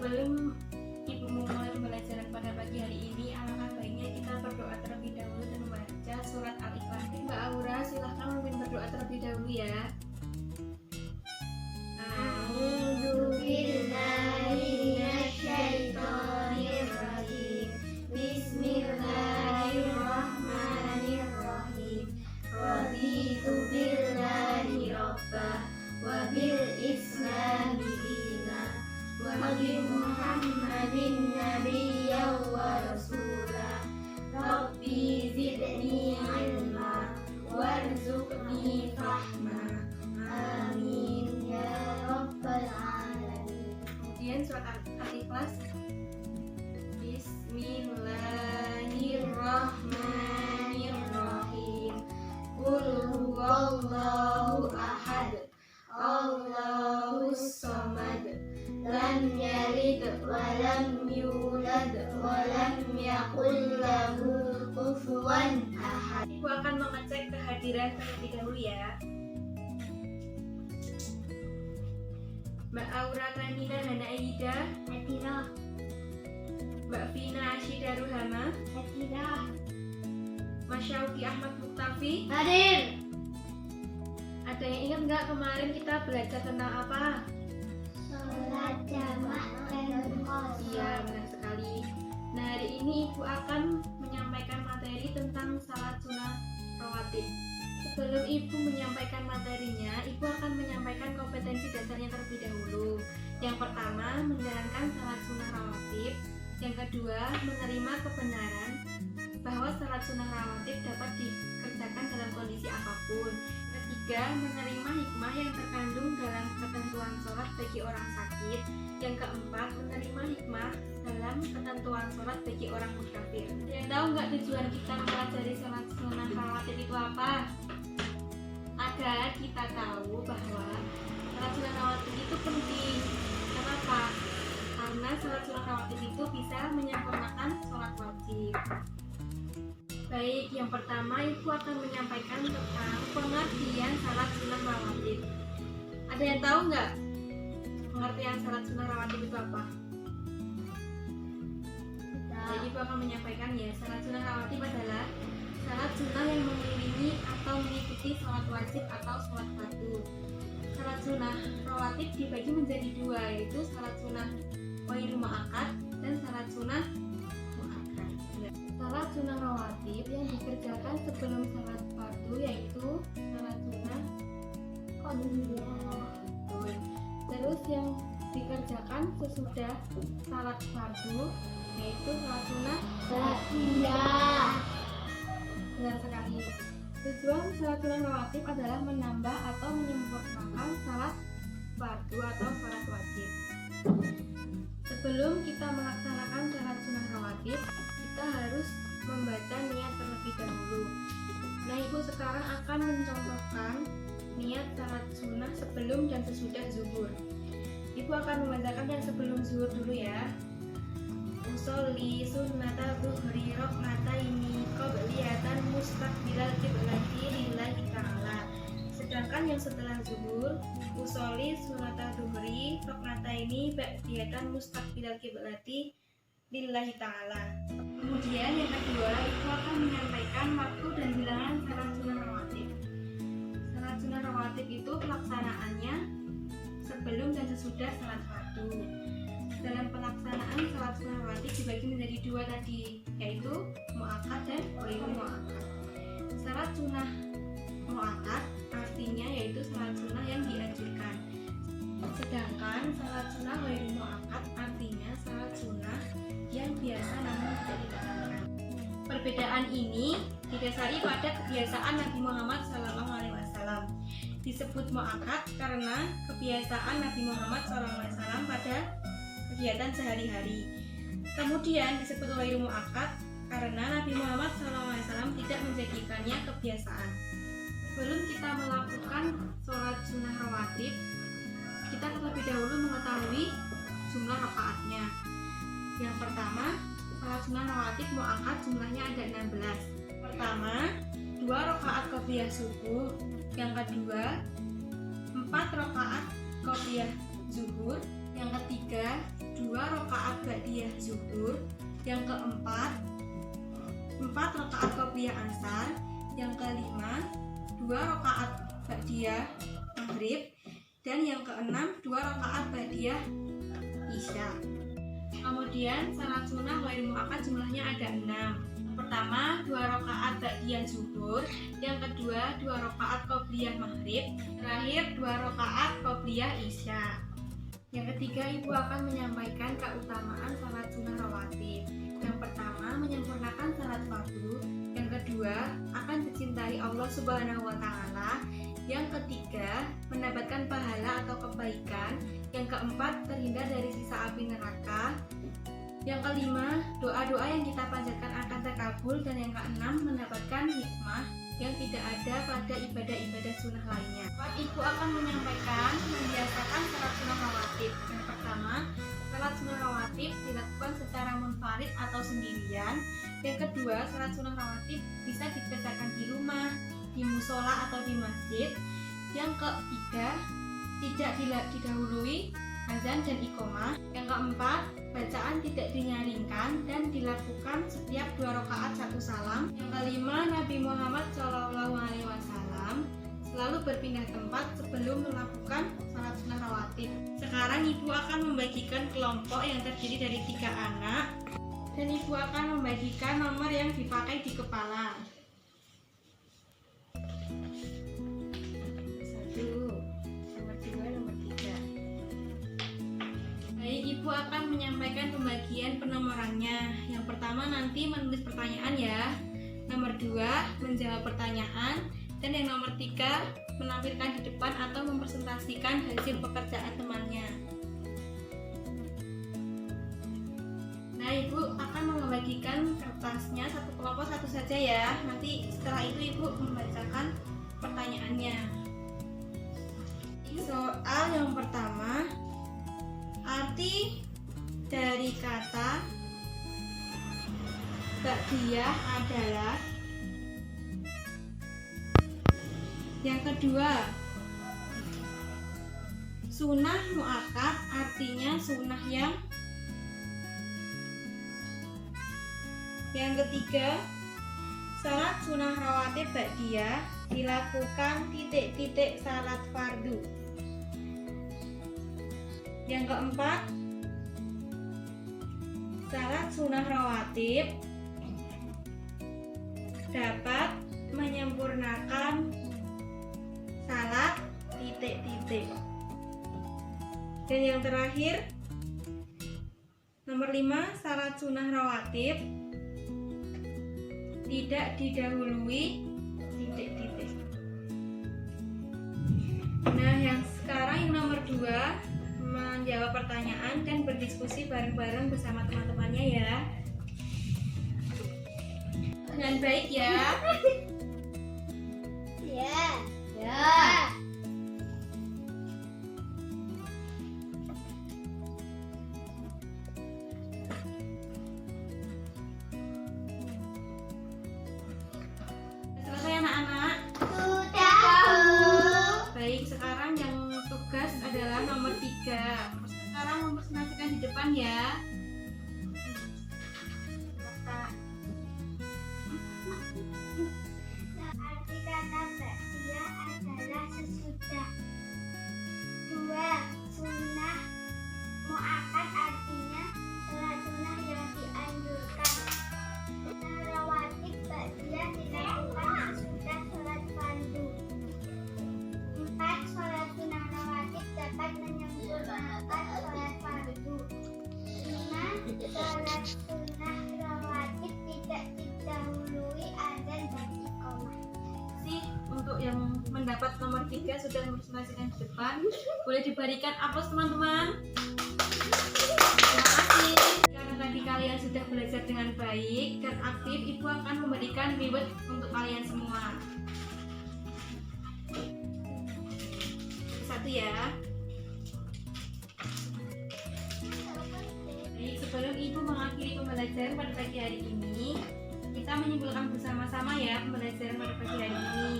Sebelum ibu memulai pembelajaran pada pagi hari ini, alangkah baiknya kita berdoa terlebih dahulu dan membaca surat Al-Ikhlas. Mbak Aura, silahkan memimpin berdoa terlebih dahulu ya. Bismillahirrahmanirrahim. Raditu billahi rabba wa bil islami dina wa bi Muhammadin nabiyyan wa rasula. Rabbi zidni ilma warzuqni fahma. Amin ya rabbal alamin. Kemudian surat Al-Ikhlas. Bismillahirrahmanirrahim. Qul huwallahu ahad, Allahus samad, lam yalid wa lam yulad wa lam yakul lahu kufuwan ahad. Ibu akan mengecek kehadiran terlebih dahulu ya. Mbak Aura Kanina Hana Aida, Hadirah, Mbak Vina Asyida Ruhama, hadirah, Mas Syauki Ahmad Muktafi. hadir. Ada yang ingat nggak kemarin kita belajar tentang apa? Sholat jamak dan qasar. Iya, benar sekali. Nah, hari ini Ibu akan menyampaikan materi tentang salat sunnah rawatib. Sebelum Ibu menyampaikan materinya, Ibu akan menyampaikan kompetensi dasarnya terlebih dahulu. Yang pertama, menjalankan salat sunnah rawatib. Yang kedua, menerima kebenaran bahwa salat sunnah rawatib dapat dikerjakan dalam kondisi apapun. Ketiga, menerima hikmah yang terkandung dalam ketentuan sholat bagi orang sakit. Yang keempat, menerima hikmah dalam ketentuan sholat bagi orang musafir. Yang tahu nggak tujuan kita mempelajari salat sunnah rawatib itu apa? Agar kita tahu bahwa salat sunnah rawatib itu penting. Kenapa? Karena salat sunnah rawatib itu bisa menyempurnakan sholat wajib. Baik, yang pertama Ibu akan menyampaikan tentang pengertian salat sunnah rawatib. Ada yang tahu nggak pengertian salat sunnah rawatib itu apa? Jadi Ibu akan menyampaikan ya, salat sunnah rawatib adalah salat sunnah yang mengiringi atau mengikuti sholat wajib atau sholat fardu. Salat sunnah rawatib dibagi menjadi dua, yaitu salat sunnah ghairu muakkad dan salat sunnah muakkad. Salat sunnah rawatib yang dikerjakan sebelum salat fardu yaitu salat sunnah qabliyah. Terus yang dikerjakan sesudah salat fardu yaitu salat sunnah Ba'diyah. Benar sekali. Tujuan salat sunnah rawatib adalah menambah atau menyempurnakan salat fardu atau salat wajib. Sebelum kita melaksanakan salat sunnah rawatib, kita harus membaca niat terlebih dahulu. Nah, Ibu sekarang akan mencontohkan niat salat sunnah sebelum dan sesudah zuhur. Ibu akan membacakan yang sebelum zuhur dulu ya. Usolli sunnata zuhri rok'ataini qabliyatan mustaqbilal qiblati lillahi ta'ala. Sedangkan yang setelah zuhur, usolli sunnata zuhri rok'ataini ba'diyatan mustaqbilal qiblati lillahi ta'ala. Kemudian yang kedua, Ibu akan menyampaikan waktu dan bilangan salat sunnah rawatib. Salat sunnah rawatib itu pelaksanaannya sebelum dan sesudah salat fardu. Dalam pelaksanaan salat sunnah rawatib dibagi menjadi dua tadi, yaitu muakkad dan ghairu muakkad. Salat sunnah muakkad artinya yaitu salat sunnah yang dianjurkan. Sedangkan salat sunnah ghairu muakkad artinya salat sunnah yang biasa namun tidak dilakukan. Perbedaan ini didasari pada kebiasaan Nabi Muhammad SAW. Disebut muakkad karena kebiasaan Nabi Muhammad SAW pada kegiatan sehari-hari. Kemudian disebut ghairu muakkad karena Nabi Muhammad SAW tidak menjadikannya kebiasaan. Sebelum kita melakukan sholat sunnah rawatib, kita terlebih dahulu mengetahui jumlah rakaatnya. Yang pertama, sholat sunnah rawatib muakkad jumlahnya ada 16. Pertama, 2 rakaat qobliyah subuh. Yang kedua, 4 rakaat qobliyah zuhur. Yang Yang ketiga, 2 rakaat ba'diyah zuhur. Yang keempat, 4 rakaat qobliyah asar. Yang kelima, 2 rakaat ba'diyah maghrib. Dan yang keenam, 2 rakaat ba'diyah isya. Kemudian salat sunnah ghair muakkad jumlahnya ada 6. Yang pertama, 2 rakaat ba'diyah zuhur. Yang kedua, 2 rakaat qobliyah maghrib. Terakhir, 2 rakaat qobliyah isya. Yang ketiga, ibu akan menyampaikan keutamaan salat sunnah rawatib. Yang pertama, menyempurnakan salat fardu. Yang kedua, akan dicintai Allah Subhanahu wa Ta'ala. Yang ketiga, mendapatkan pahala atau kebaikan. Yang keempat, terhindar dari sisa api neraka. Yang kelima, doa-doa yang kita panjatkan akan terkabul. Dan yang keenam, mendapatkan hikmah yang tidak ada pada ibadah-ibadah sunnah lainnya. Ibu akan menyampaikan membiasakan salat sunnah rawatib. Yang pertama, salat sunnah rawatib dilakukan secara munfarid atau sendirian. Yang kedua, salat sunnah rawatib bisa dikerjakan di rumah, di musola atau di masjid. Yang ketiga, tidak didahului azan dan iqomah. Yang keempat, bacaan tidak dinyaringkan dan dilakukan setiap 2 rakaat 1 salam. Yang kelima, Nabi Muhammad SAW selalu berpindah tempat sebelum melakukan salat sunnah rawatib. Sekarang ibu akan membagikan kelompok yang terdiri dari 3 anak dan ibu akan membagikan nomor yang dipakai di kepala. 1, nomor 2, nomor 3. Baik, ibu akan menyampaikan pembagian penomorannya. Yang pertama nanti menulis pertanyaan ya. Nomor 2 menjawab pertanyaan. Dan yang nomor 3 menampilkan di depan atau mempresentasikan hasil pekerjaan temannya. Nah, ibu akan membagikan kertasnya satu kelompok satu saja ya. Nanti setelah itu ibu membacakan pertanyaannya. Soal yang pertama, arti dari kata ba'diyah adalah. Yang kedua, sunnah muakkad artinya sunnah yang. Yang ketiga, salat sunnah rawatib ba'diyah dilakukan titik-titik salat fardu. Yang keempat, salat sunnah rawatib dapat menyempurnakan salat titik-titik. Dan yang terakhir, nomor 5, salat sunnah rawatib tidak didahului titik-titik. Nah, yang sekarang yang nomor 2 menjawab pertanyaan dan berdiskusi bareng-bareng bersama teman-temannya ya. Dengan baik ya. Ya. Selesai anak-anak? Sudah. Baik, sekarang yang tugas adalah nomor 3. Sekarang mempresentasikan di depan ya. Arti kata ba'diyah adalah sesudah. 2. Sunnah muakkad artinya salat sunnah yang dianjurkan. Sunnah rawatib ba'diyah dilakukan sesudah salat fardu. 4. Salat sunnah rawatib dapat menyempurnakan salat fardu. 5. Salat sunnah rawatib tidak didahului azan dan iqamah. Untuk yang mendapat nomor 3 sudah mempresentasikan di depan, boleh diberikan aplaus teman-teman. Terima kasih. Karena tadi kalian sudah belajar dengan baik dan aktif, ibu akan memberikan reward untuk kalian semua. 1 ya. Baik, sebelum ibu mengakhiri pembelajaran pada pagi hari ini, kita menyimpulkan bersama-sama ya pembelajaran pada pagi hari ini.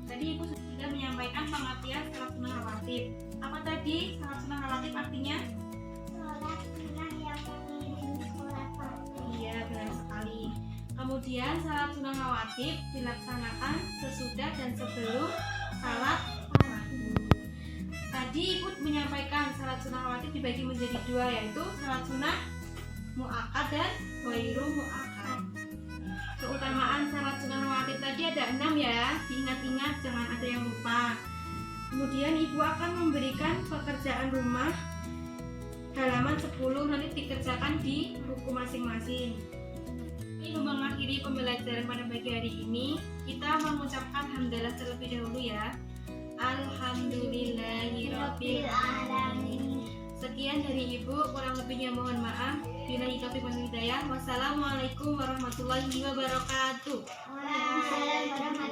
Tadi ibu sudah menyampaikan pengertian salat sunnah rawatib. Apa tadi salat sunnah rawatib artinya? Sholat sunnah yang mengiringi sholat fardu. Iya, benar sekali. Kemudian salat sunnah rawatib dilaksanakan sesudah dan sebelum salat fardu. Tadi Ibu menyampaikan salat sunnah rawatib dibagi menjadi dua, yaitu salat sunnah muakkad dan ghairu muakkad. Keutamaan salat sunnah rawatib tadi ada 6 ya, diingat-ingat jangan ada yang lupa. Kemudian Ibu akan memberikan pekerjaan rumah halaman 10 nanti dikerjakan di buku masing-masing. Ini mengakhiri pembelajaran pada pagi hari ini. Kita mengucapkan hamdalah terlebih dahulu ya. Alhamdulillahirabbil alamin. Sekian dari Ibu, kurang lebihnya mohon maaf. Billahi taufiq wal hidayah. Wassalamualaikum warahmatullahi wabarakatuh. Waalaikumsalam warahmatullahi